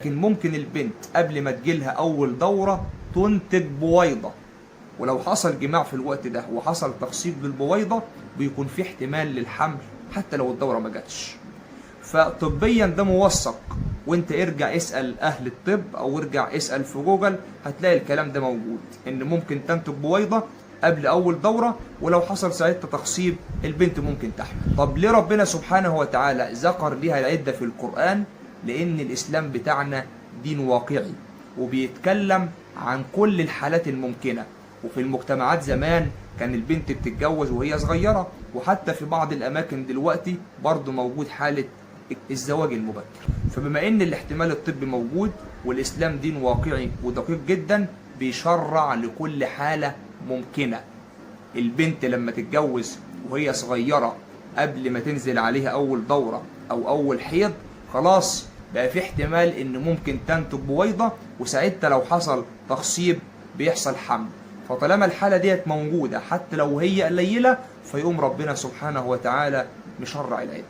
لكن ممكن البنت قبل ما تجيلها أول دورة تنتج بويضة، ولو حصل جماع في الوقت ده وحصل تخصيب للبويضة بيكون في احتمال للحمل حتى لو الدورة ما جاتش. فطبيا ده موثق، وانت ارجع اسأل أهل الطب أو ارجع اسأل في جوجل هتلاقي الكلام ده موجود، إن ممكن تنتج بويضة قبل أول دورة، ولو حصل ساعتها تخصيب البنت ممكن تحمل. طب ليه ربنا سبحانه وتعالى ذكر ليها العدة في القرآن؟ لأن الإسلام بتاعنا دين واقعي وبيتكلم عن كل الحالات الممكنة. وفي المجتمعات زمان كان البنت بتتجوز وهي صغيرة، وحتى في بعض الأماكن دلوقتي برضه موجود حالة الزواج المبكر. فبما ان الاحتمال الطبي موجود والإسلام دين واقعي ودقيق جدا بيشرع لكل حالة ممكنة. البنت لما تتجوز وهي صغيرة قبل ما تنزل عليها أول دورة أو أول حيض، خلاص بقى في احتمال إن ممكن تنتج بويضة، وساعتها لو حصل تخصيب بيحصل حمل. فطالما الحالة ديت موجودة حتى لو هي قليلة، فيقوم ربنا سبحانه وتعالى مشرع العدة.